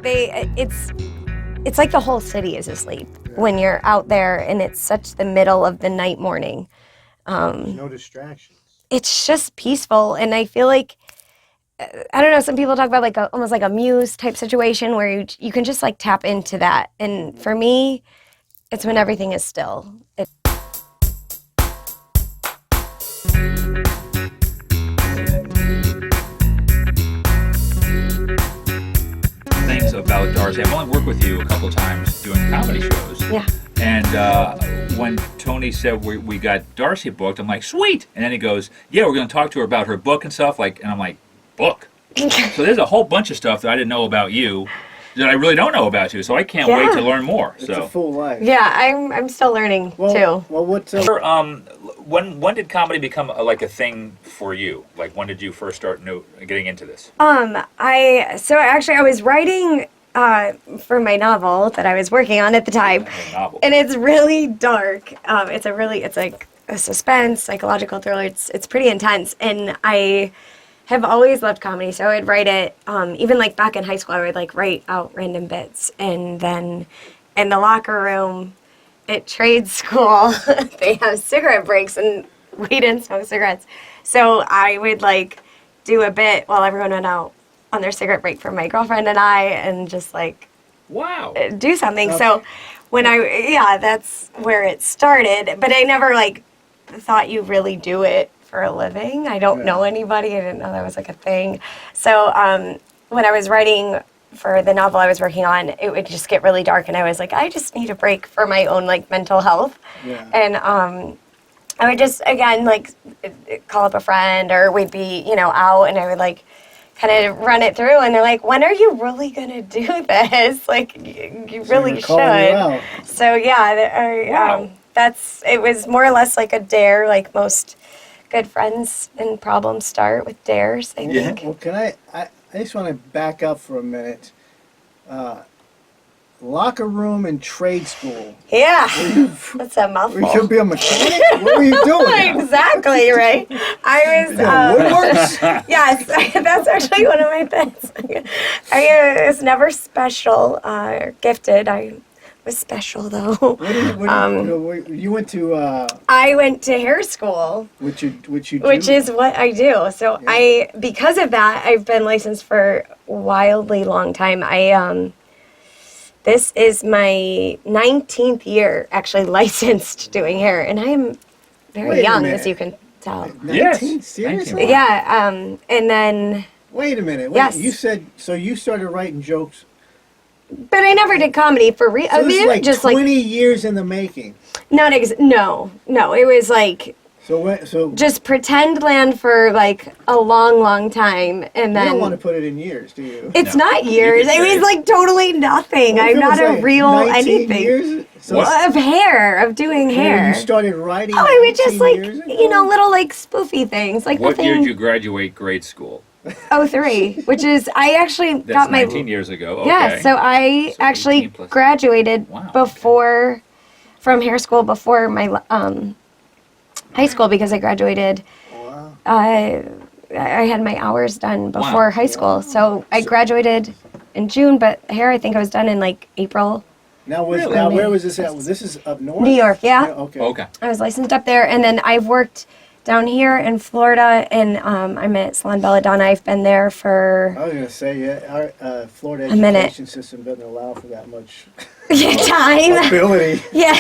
it's like the whole city is asleep when you're out there, and it's such the middle of the night morning. There's no distractions. It's just peaceful, and I feel like I don't know. Some people talk about like almost like a muse type situation where you can just like tap into that, and for me, it's when everything is still. Things about Darcy. I've only worked with you a couple times doing comedy shows. Yeah. And when Tony said we got Darcy booked, I'm like, sweet. And then he goes, yeah, we're going to talk to her about her book and stuff. And I'm like, book? So there's a whole bunch of stuff that I didn't know about you that I really don't know about you. So I can't wait to learn more. It's a full life. Yeah, I'm still learning too. Well, what's when did comedy become like a thing for you? Like when did you first start getting into this? I was writing for my novel that I was working on at the time, and it's really dark. It's like a suspense, psychological thriller. It's pretty intense, and I have always loved comedy, so I would write it. Even like back in high school, I would like write out random bits, and then in the locker room at trade school, they have cigarette breaks, and we didn't smoke cigarettes, so I would like do a bit while everyone went out on their cigarette break for my girlfriend and I, and just like do something. Okay. So when that's where it started, but I never like thought you really do it for a living. I don't know anybody. I didn't know that was like a thing. So when I was writing for the novel I was working on, it would just get really dark, and I was like, I just need a break for my own like mental health. Yeah. And I would just again like call up a friend, or we'd be out, and I would like kind of run it through, and they're like, when are you really gonna do this? Like you really should. So yeah, it was more or less like a dare, like most good friends and problems start with dares, I think. Well, can I just want to back up for a minute. Locker room and trade school. Yeah, that's a mouthful. You could be a mechanic? What were you doing? Exactly, right? I was... woodworks? Yes, that's actually one of my things. I was never special or gifted. I was special, though. You went to... I went to hair school. Which you do? Which is what I do. So because of that, I've been licensed for a wildly long time. This is my 19th year actually licensed doing hair, and I am very young, as you can tell. 19? Seriously? Yeah, and then... Wait a minute. Yes. You said, so you started writing jokes... But I never did comedy for real. So this is like just 20 years in the making. No, it was like... So just pretend land for like a long, long time, and then you don't want to put it in years, do you? It's not years. It was like totally nothing. I'm not a real anything. Years? So of hair, of doing hair. You started writing. Oh, I would just like little like spoofy things, like what year did you graduate grade school? 03, which is I actually got my 19 years ago. Okay. Yeah, so I actually graduated before from hair school before my high school, because I graduated. Wow. I had my hours done before high school, so I graduated in June, but hair I think I was done in like April. Now where was this at? This is up north? New York, yeah. Okay. I was licensed up there, and then I've worked down here in Florida, and I'm at Salon Belladonna. I've been there for... I was going to say, our Florida education system doesn't allow for that much time. ability. Yeah.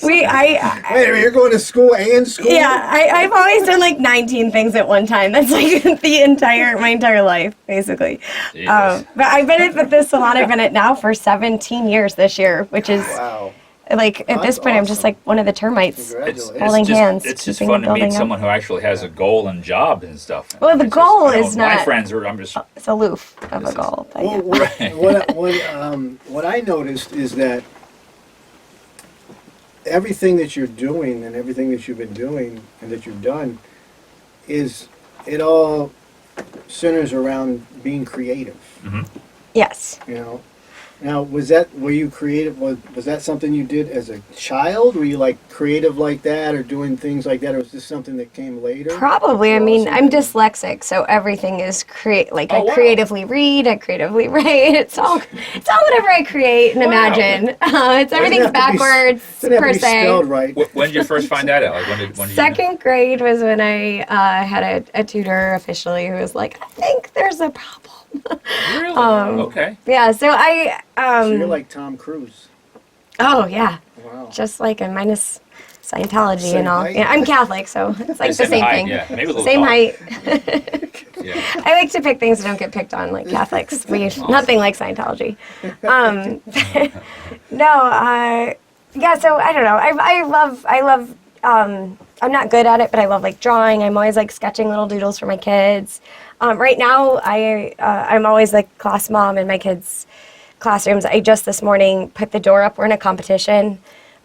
Wait a minute, you're going to school and school? Yeah, I've always done like 19 things at one time. That's like my entire life, basically. But I've been at this salon, I've been at now for 17 years this year, which is... Wow. Like at this point, awesome. I'm just like one of the termites holding hands. It's just fun to meet someone who actually has a goal and job and stuff. Well, the goal is not. My friends are. I'm just. It's aloof of a goal. Well, what I noticed is that everything that you're doing and everything that you've been doing and that you've done it all centers around being creative. Yes. Now, were you creative? Was that something you did as a child? Were you like creative like that, or doing things like that, or was this something that came later? Probably. I Or mean, I'm something- dyslexic, so everything is like Oh, I wow. creatively read, I creatively write. It's all whatever I create and Wow. imagine. It's everything's Doesn't have to be- backwards doesn't have to per be se. spelled right. When did you first find that out? Like when did you know? Second grade was when I had a tutor officially who was like, I think there's a problem. Really? Okay. Yeah, so I So you're like Tom Cruise. oh yeah, Wow. just like a minus Scientology Same and all. height? Yeah, I'm Catholic, so it's like the Same same height, thing. yeah. Maybe a little Same taller. height. Yeah. I like to pick things that don't get picked on, like Catholics. Nothing like Scientology. No, yeah. So I don't know. I love. I'm not good at it, but I love like drawing. I'm always like sketching little doodles for my kids. Right now, I'm always like class mom in my kids' classrooms. I just this morning put the door up. We're in a competition.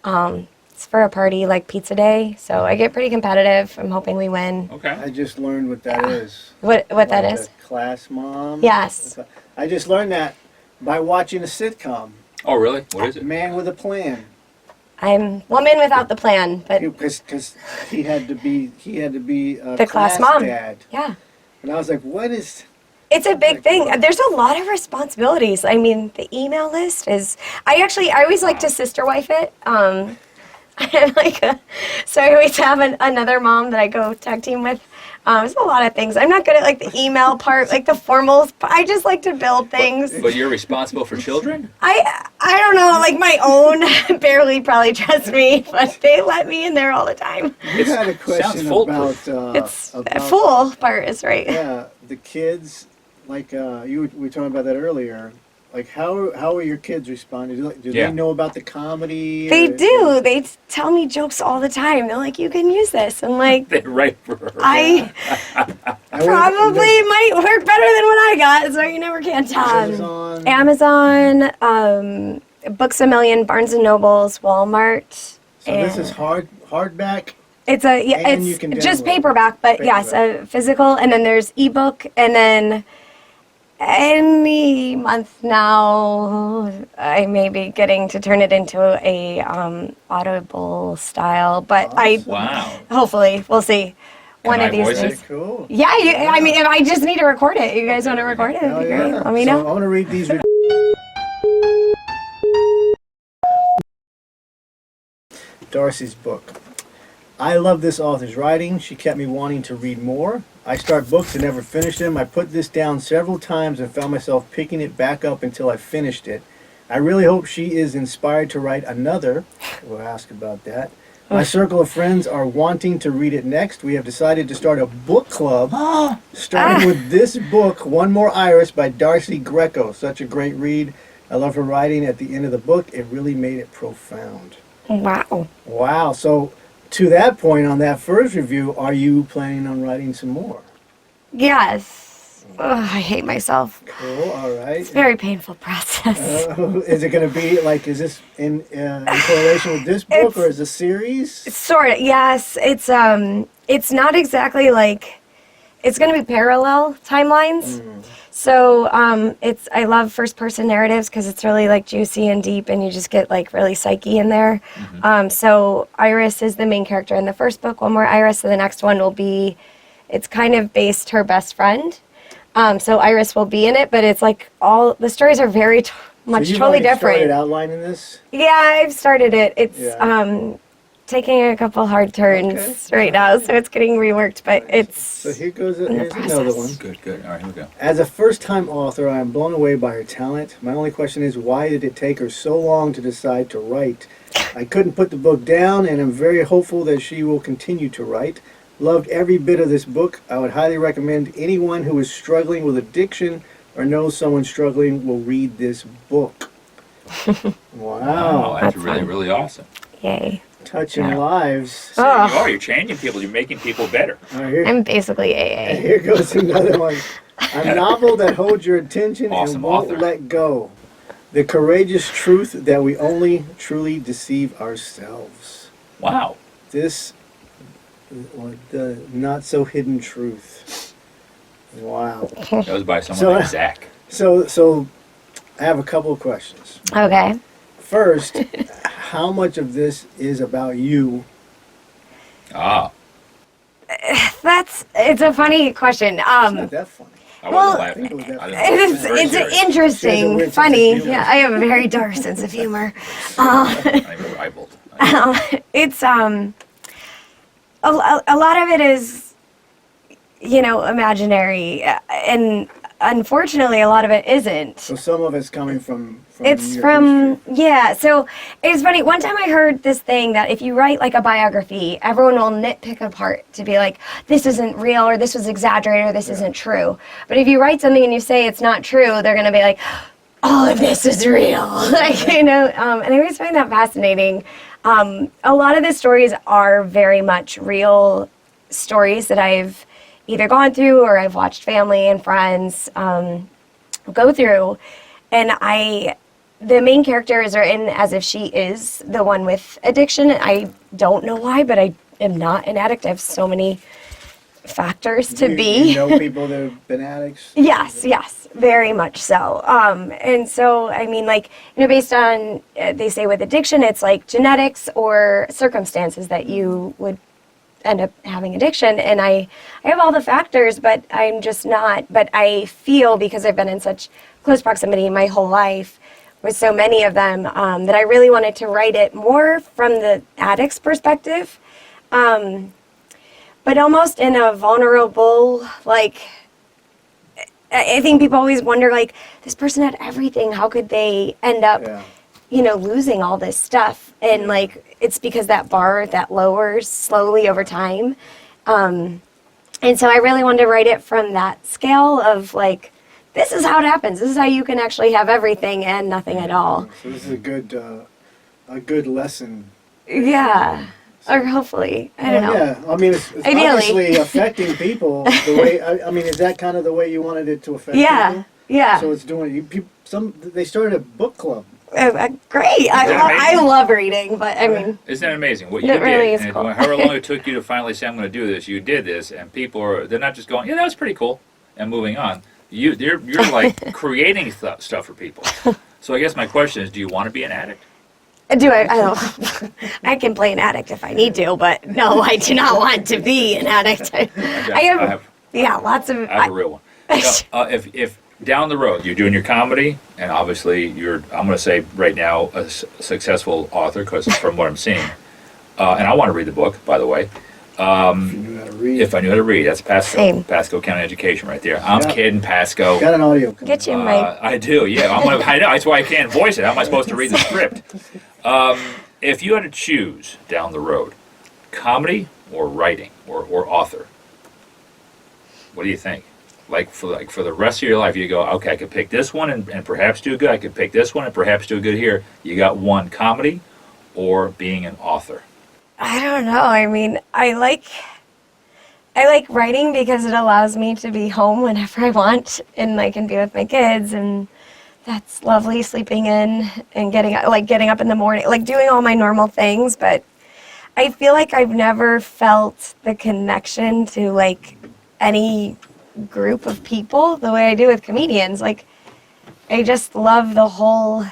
It's for a party like pizza day, so I get pretty competitive. I'm hoping we win. Okay. I just learned what that is. What that Like is? a class mom. Yes. I just learned that by watching a sitcom, Oh, really? What is it? Man with a Plan. I'm woman without the plan, but Because he had to be a the class mom. dad. Yeah. And I was like, what is? It's a big thing. There's a lot of responsibilities. I mean, the email list is. I always like to sister wife it. So I always have another mom that I go tag team with. There's a lot of things. I'm not good at like the email part, like the formals. I just like to build things. But you're responsible for children? I don't know, like my own barely probably trust me, but they let me in there all the time. You had a question sounds about foolproof. It's about full part is right. yeah, the kids. Like we were talking about that earlier. Like how are your kids responding? Do Yeah. they know about the comedy? They or- do. They tell me jokes all the time. They're like, you can use this. I'm like, They're right for her. I I went- probably might work better than what I got, so you never can tell. Amazon. Amazon, Books A Million, Barnes and Nobles, Walmart. So this is hardback. It's and you it's can just download it. paperback, but yes, physical, and then there's ebook, and then any month now I may be getting to turn it into a Audible style, but Wow. hopefully we'll see. One Can of I these voice days. it? Cool. Yeah, I mean, if I just need to record it. You guys want to record it? It'd Oh, be great. yeah. Let me So know. I want to read these. Darcy's book. I love this author's writing. She kept me wanting to read more. I start books and never finish them. I put this down several times and found myself picking it back up until I finished it. I really hope she is inspired to write another. We'll ask about that. My circle of friends are wanting to read it next. We have decided to start a book club, starting with this book, One More Iris by Darcy Greco. Such a great read. I love her writing at the end of the book. It really made it profound. Wow. Wow. So to that point on that first review, are you planning on writing some more? Yes. Ugh, I hate myself. Cool. All right. It's a very painful process. Is it going to be like, is this in correlation with this book, or is it a series? Sort of. Yes. It's not exactly like. It's going to be parallel timelines. So I love first person narratives because it's really like juicy and deep, and you just get like really psyche in there. So Iris is the main character in the first book. One More Iris, and the next one will be. It's kind of based her best friend. So Iris will be in it, but it's like all the stories are very much So you've totally already different. started outlining this? Yeah, I've started it. It's Yeah. taking a couple hard turns right now, so it's getting reworked, but it's So here's the another one. process. Good. All right, here we go. As a first-time author, I am blown away by her talent. My only question is, why did it take her so long to decide to write? I couldn't put the book down, and I'm very hopeful that she will continue to write. Loved every bit of this book. I would highly recommend anyone who is struggling with addiction or knows someone struggling will read this book. Wow. That's That's really, fun. really awesome. Yay. Touching lives. So Oh. you are. You're changing people. You're making people better. All right, I'm basically AA. here goes another one. A novel that holds your attention Awesome and won't author. let go. The courageous truth that we only truly deceive ourselves. Wow. This, the not so hidden truth. Wow. That was by someone So- named Zach. So I have a couple of questions. Okay. First, how much of this is about you? Ah, It's a funny question. It's not that funny. I Well, wasn't I think it was laughing. that I funny. didn't- It's very it's serious. She has a interesting, weird sense of funny. humor. Yeah, I have a very dark sense of humor. I'm ribald. It's a lot of it is, imaginary, and unfortunately, a lot of it isn't. So some of it's coming from It's your from, history. yeah. So it's funny. One time I heard this thing that if you write like a biography, everyone will nitpick apart to be like, this isn't real, or this was exaggerated, or this isn't true. But if you write something and you say it's not true, they're going to be like, all of this is real. And I always find that fascinating. A lot of the stories are very much real stories that I've either gone through or I've watched family and friends go through. And the main characters are in as if she is the one with addiction. I don't know why, but I am not an addict. I have so many factors to be. You know people that have been addicts? Yes, very much so. And so, I mean, like, based on, they say with addiction, it's like genetics or circumstances that you would end up having addiction. And I have all the factors, but I'm just not. But I feel, because I've been in such close proximity my whole life with so many of them, that I really wanted to write it more from the addict's perspective. But almost in a vulnerable, like, I think people always wonder, like, this person had everything. How could they end up, losing all this stuff? And, like, it's because that bar that lowers slowly over time. And so I really wanted to write it from that scale of, like, this is how it happens. This is how you can actually have everything and nothing at all. So this is a good lesson. Yeah. Or hopefully. I don't know. Yeah, I mean, it's Ideally. obviously affecting people the way. I mean, is that kind of the way you wanted it to affect people? Yeah. So it's doing. They started a book club. Great. I love reading, but I mean, Isn't that amazing? What you It really did, is and cool. however long it took you to finally say, I'm going to do this, you did this, and they're not just going, yeah, that was pretty cool, and moving on. You're like creating stuff for people. So I guess my question is, do you want to be an addict? do I don't. I can play an addict if I need to, but no, I do not want to be an addict. I have lots of. I have a real one. If down the road you're doing your comedy, and obviously I'm going to say right now a successful author, because from what I'm seeing, and I want to read the book, by the way. If you knew how to read. If I knew how to read, that's Pasco. Same. Pasco County Education right there. I'm Yeah. kidding, Pasco. Got an audio. Get you my. I do, yeah. I know, that's why I can't voice it. How am I supposed to read the script? If you had to choose down the road, comedy or writing or author, what do you think? For the rest of your life, you go, okay, I could pick this one and perhaps do good. I could pick this one and perhaps do good here. You got one, comedy or being an author. I don't know. I mean, I like writing because it allows me to be home whenever I want, and I can be with my kids, and that's lovely. Sleeping in and getting up in the morning, like doing all my normal things. But I feel like I've never felt the connection to like any group of people the way I do with comedians. Like, I just love the whole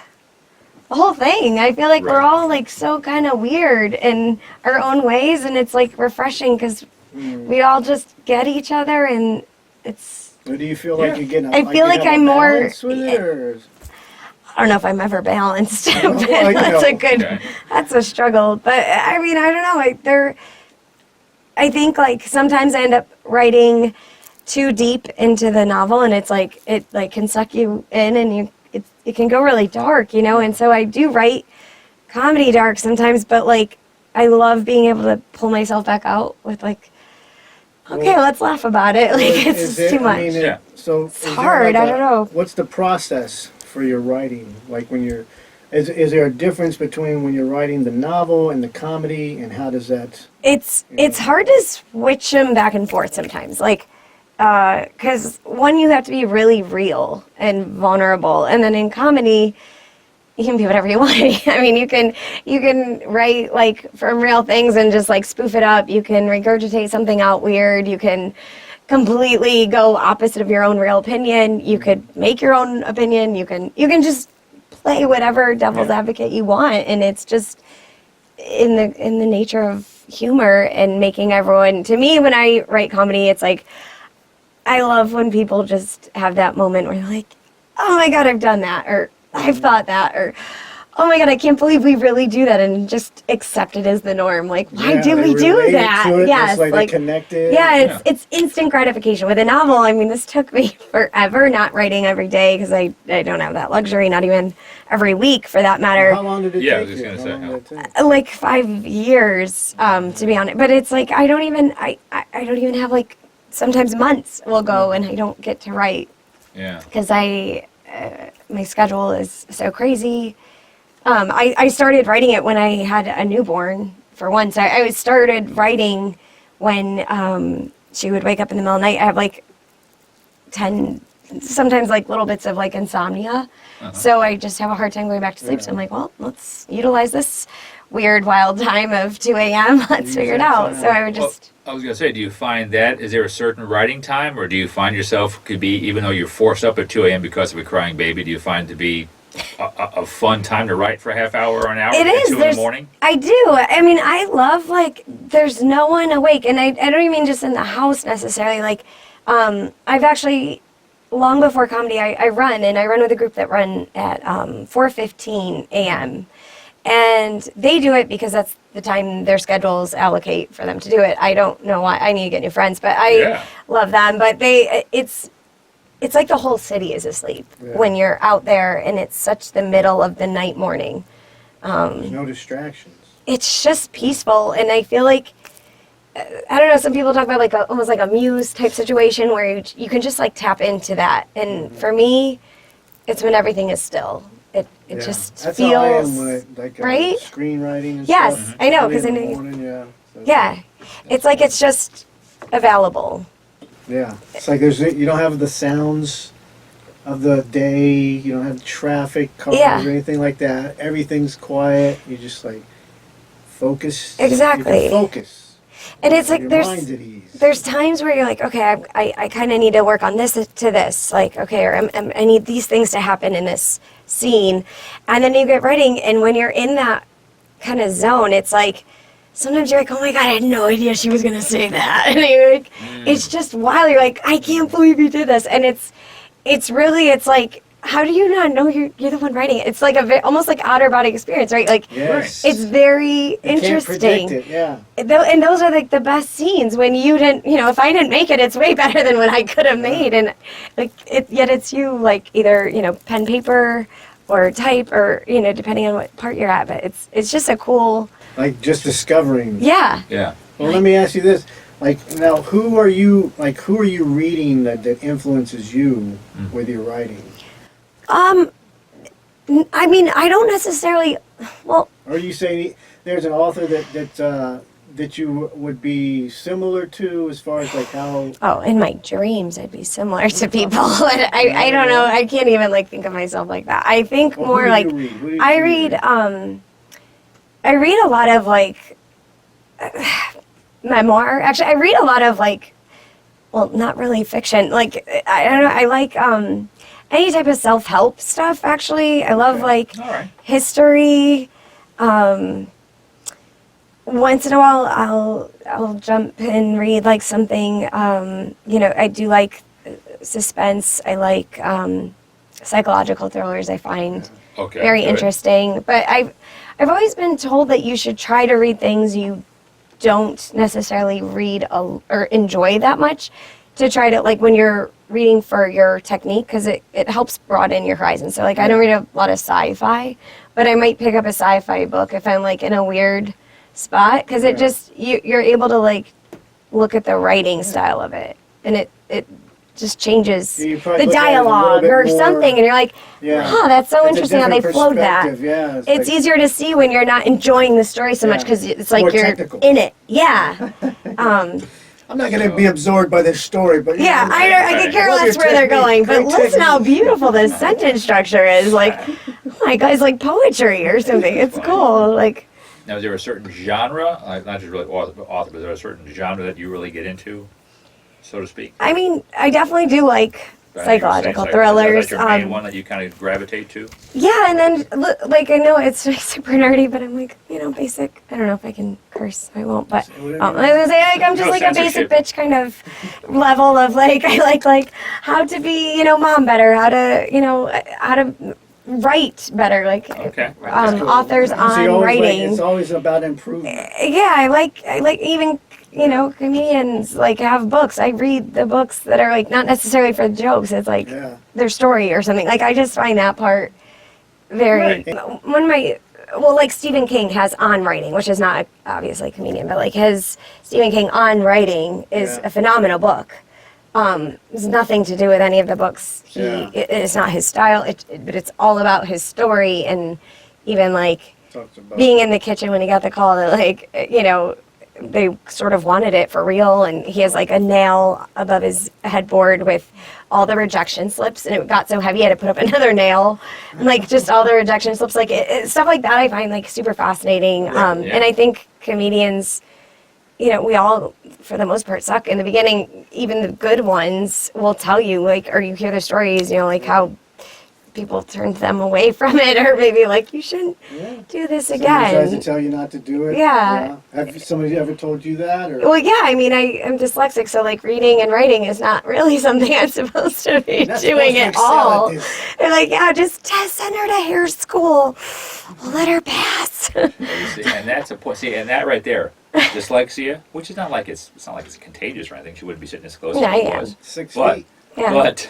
thing. I feel like we're all like so kind of weird in our own ways, and it's like refreshing because we all just get each other, and it's. Or do you feel like you're getting? I feel like I'm more. With it, or? I don't know if I'm ever balanced. But Well, that's a good. Okay. That's a struggle, but I mean, I don't know. I think like sometimes I end up writing too deep into the novel, and it's like it like can suck you in, and it can go really dark, and so I do write comedy dark sometimes, but like I love being able to pull myself back out with like, okay, let's laugh about it. Like it's too much. I mean, Yeah. So It's hard, I don't know. What's the process for your writing? Like when you're, is there a difference between when you're writing the novel and the comedy, and how does that? It's hard to switch them back and forth sometimes, like. Because one, you have to be really real and vulnerable, and then in comedy, you can be whatever you want. I mean, you can write like from real things and just like spoof it up. You can regurgitate something out weird. You can, completely go opposite of your own real opinion. You could make your own opinion. You can just play whatever devil's advocate you want, and it's just in the nature of humor and making everyone. To me, when I write comedy, it's like I love when people just have that moment where they're like, "Oh my God, I've done that," or "I've thought that," or "Oh my God, I can't believe we really do that," and just accept it as the norm. Like, why do we do that? Yes, like connected. Yeah, it's instant gratification. With a novel, I mean, this took me forever, not writing every day because I don't have that luxury, not even every week for that matter. How long did it take? I was just gonna say. Like 5 years, to be honest. But it's like I don't even have like sometimes months will go and I don't get to write. Yeah. Because my schedule is so crazy. I started writing it when I had a newborn, for one. So I started writing when she would wake up in the middle of the night. I have like 10, sometimes like little bits of like insomnia. So I just have a hard time going back to sleep. So I'm like, well, let's utilize this weird, wild time of 2 a.m. Let's figure it out. So I would just... I was going to say, do you find that, is there a certain writing time, or do you find yourself, could be, even though you're forced up at 2 a.m. because of a crying baby, do you find it to be a fun time to write for a half hour or an hour It at is. 2 in the morning? I do. I mean, I love, like, there's no one awake. And I don't even mean just in the house necessarily. Like, I've actually, long before comedy, I run with a group that run at 4:15 a.m. And they do it because that's the time their schedules allocate for them to do it. I don't know why. I need to get new friends, but I love them. But it's like the whole city is asleep when you're out there, and it's such the middle of the night morning. There's no distractions. It's just peaceful, and I feel like, I don't know, some people talk about like almost like a muse type situation where you can just like tap into that. And for me, it's when everything is still. It just That's feels, how I am when it, like, right? Screenwriting and Yes, stuff. I know, Early 'cause in I the know- morning, It's like it's just available. Yeah, it's like you don't have the sounds of the day, you don't have traffic, cars, or anything like that. Everything's quiet. You just like focus. Exactly. You can focus. And it's like Your mind's at ease. there's times where you're like, okay, I kind of need to work on this to this, like, okay, or I need these things to happen in this scene, and then you get writing, and when you're in that kind of zone, it's like sometimes you're like, oh my God, I had no idea she was gonna say that, and you're like, it's just wild. You're like, I can't believe you did this, and it's really, it's like, how do you not know you're the one writing it? It's like almost like outer body experience, right? Like, Yes. it's very interesting. Can't predict it, yeah. And those are like the best scenes when you didn't, if I didn't make it, it's way better than what I could have made. And like, yet it's you, like, either, pen, paper, or type, or, depending on what part you're at. But it's just a cool. Like just discovering. Yeah. Yeah. Well, let me ask you this. Like, now, who are you reading that influences you with your writing? I mean, I don't necessarily, well. Are you saying there's an author that you would be similar to as far as like how? Oh, in my dreams, I'd be similar to people. And I don't know. I can't even like think of myself like that. I think Well, more like I read a lot of like memoir. Actually, I read a lot of like, well, not really fiction. Like, I don't know. I like any type of self-help stuff. Actually, I love like history. Once in a while, I'll jump and read like something. I do like suspense. I like psychological thrillers. I find very interesting. But I've always been told that you should try to read things you don't necessarily read or enjoy that much, to try to, like, when you're reading for your technique, because it helps broaden your horizon. So like I don't read a lot of sci-fi, but I might pick up a sci-fi book if I'm like in a weird spot, because it just you're able to like look at the writing style of it, and it just changes the dialogue or something, and you're like, huh, that's so interesting how they flowed that. Yeah, it's like, easier to see when you're not enjoying the story so much, because it's like you're technical. in it. Yeah. I'm not going to be absorbed by this story, but I could care less where they're going, but listen how beautiful this sentence structure is. Like, oh my God, it's like poetry or something. It's cool. Like, now, is there a certain genre, not just really author, but is there a certain genre that you really get into? so to speak? I mean, I definitely do like psychological Is thrillers. that your main one that you kind of gravitate to? Yeah, and then like I know it's super nerdy, but I'm like, basic. I don't know if I can curse, so I won't. But I was gonna say like I'm just No like a basic censorship. bitch kind of level of like I like how to be mom better, how to write better, like Okay. authors So on you always writing. it's always about improvement. Yeah, I like even comedians like have books. I read the books that are like not necessarily for the jokes. It's like Yeah. their story or something. Like I just find that part very Right. one of my like Stephen King has on writing, which is not obviously a comedian, but like his Stephen King on writing is Yeah. a phenomenal book. It's nothing to do with any of the books. Yeah. It's not his style. But it's all about his story and even like Talks about being in the kitchen when he got the call that like they sort of wanted it for real, and he has like a nail above his headboard with all the rejection slips, and it got so heavy he had to put up another nail, and like just all the rejection slips, like stuff like that I find like super fascinating. Yeah. And I think comedians, we all for the most part suck in the beginning. Even the good ones will tell you like, or you hear the stories, like how people turned them away from it, or maybe like you shouldn't do this Somebody tries to again. tell you not to do it. Yeah. Have somebody ever told you that? Or Well, yeah, I mean, I am dyslexic, so like reading and writing is not really something I'm supposed to be Not doing supposed to at excel all. at this. They're like, yeah, just send her to hair school. We'll let her pass. Well, you see, and that's a point. See, and that right there, dyslexia, which is not like it's not like it's contagious or anything. She wouldn't be sitting this close. No, as she I am. was. 6 But feet. Yeah. but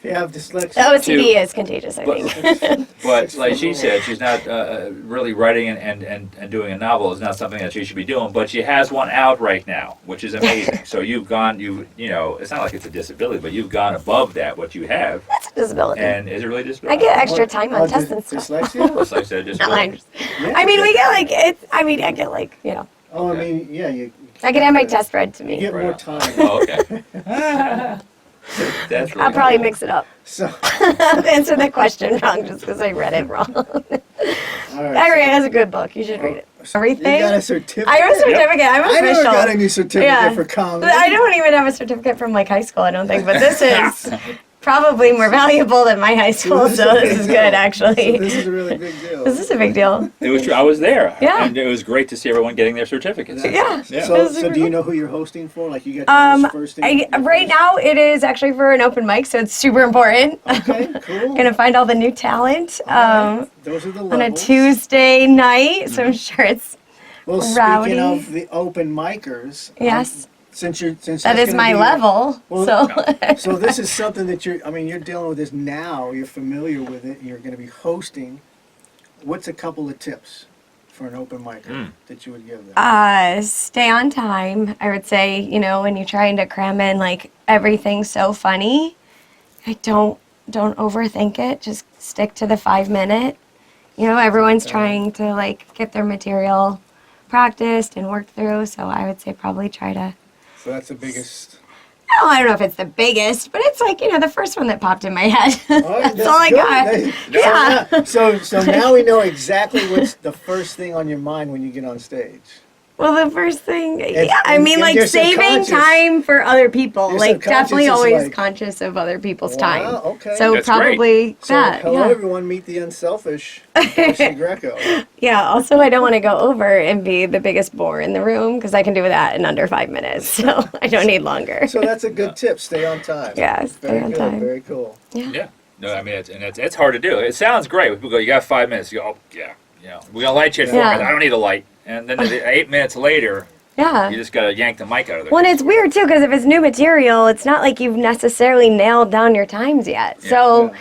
If you have dyslexia. OCD is contagious, I But- think. but like she said, she's not really writing and doing a novel is not something that she should be doing. But she has one out right now, which is amazing. So you've gone, it's not like it's a disability, but you've gone above that what you have. That's a disability. And is it really I disability? get extra time on tests and stuff. Dyslexia? Just like I said, No, I'm disability. just- I mean, we get like I get like Oh, I mean, yeah, you. I can have my test read to You me. get Right more on. time. Oh, okay. That's really I'll probably cool. mix it up. So, Answer the question wrong just because I read it wrong. all right. Anyway, that's a good book. You should read it. So Everything. You got a certificate. I have a certificate. I'm I never official. got any certificate Yeah. for comedy. I don't even have a certificate from like high school, I don't think, but this is probably more valuable than my high school, so this is good So actually. this is a really big deal. This is a big deal. It was true. I was there. Yeah. And it was great to see everyone getting their certificates. Yeah. Yeah. So, This is so do you know who you're hosting for? Like you got your first thing. Right now it is actually for an open mic, so it's super important. Okay, cool. Gonna find all the new talent Those are the on a levels. Tuesday night, so I'm sure it's Well, rowdy. speaking of the open micers. yes. Since That that's is gonna my be- level. Well, so So this is something that you're dealing with this now. You're familiar with it. You're going to be hosting. What's a couple of tips for an open micer that you would give them? stay on time. I would say, when you're trying to cram in like everything so funny, don't overthink it. Just stick to the 5 minute. Everyone's trying to like get their material practiced and worked through, so I would say probably try to. So that's the biggest. I don't know if it's the biggest, but it's like the first one that popped in my head. All right, That's all I good. got. Yeah. So now we know exactly what's the first thing on your mind when you get on stage. Well, the first thing, It's- yeah, I mean, and like you're saving subconscious. time for other people. Your Like, subconscious definitely is always like- conscious of other people's Wow, time. okay. So That's great. probably So that. hello Yeah. everyone, meet the unselfish Darcy Greco. Yeah. Also, I don't want to go over and be the biggest bore in the room because I can do that in under 5 minutes. So I don't need longer. So that's a good tip. Stay on time. Yeah, stay Very on good. time. Very cool. Yeah. No, I mean, it's hard to do. It sounds great. People go, you got 5 minutes. You go, oh, yeah. We're going to light you at 4 Yeah. minutes. I don't need a light. And then 8 minutes later, Yeah. you just got to yank the mic out of there. Well, and it's weird too because if it's new material, it's not like you've necessarily nailed down your times yet. Yeah. So,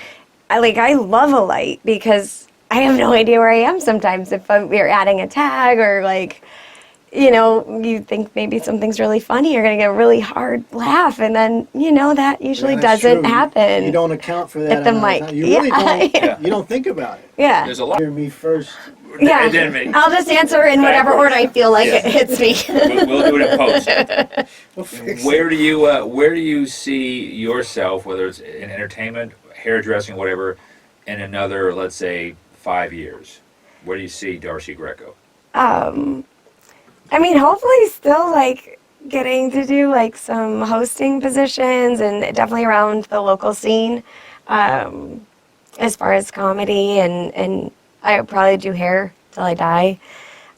Yeah. I love a light because I have no idea where I am sometimes if we're adding a tag or like, you think maybe something's really funny, you're gonna get a really hard laugh, and then that usually Yeah, that's doesn't true. happen. You don't account for that At the amount of mic. time. You really Yeah. don't. Yeah. You don't think about it. Yeah. There's a lot. Hear me first. Yeah. And then me. I'll just answer in whatever order I feel like Yeah. it hits me. We'll do it in post. We'll fix Where do you see yourself, whether it's in entertainment, hairdressing, whatever, in another, let's say, 5 years? Where do you see Darcy Greco? I mean, hopefully still like getting to do like some hosting positions and definitely around the local scene, as far as comedy, and I would probably do hair till I die.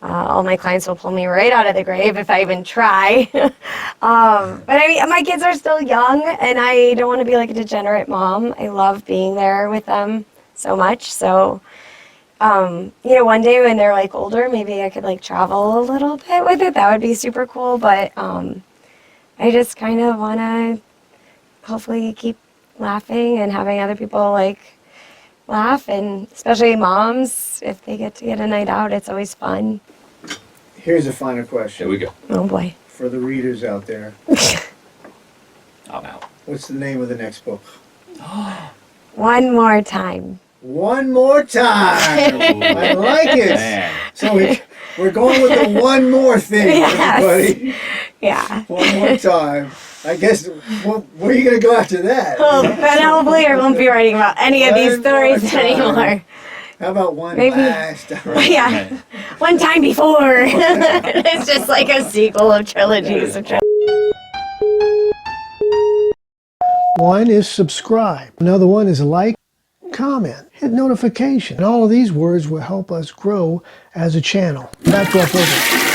All my clients will pull me right out of the grave if I even try. But I mean, my kids are still young, and I don't want to be like a degenerate mom. I love being there with them so much. So, one day when they're like older, maybe I could like travel a little bit with it. That would be super cool. But I just kind of want to hopefully keep laughing and having other people like laugh, and especially moms, if they get to get a night out, it's always fun. Here's a final question. There we go. Oh boy. For the readers out there. I'm out. What's the name of the next book? One more time. One more time. I like it. Man. So we're going with the one more thing, Yes. everybody. Yeah. One more time. I guess, where are you going to go after that? Well, then hopefully I won't be writing about any of these One more stories time. anymore. How about one Maybe- last time? Yeah. One time before. It's just like a sequel of trilogies. One is subscribe. Another one is like, comment, hit notification. And all of these words will help us grow as a channel. Back to our program.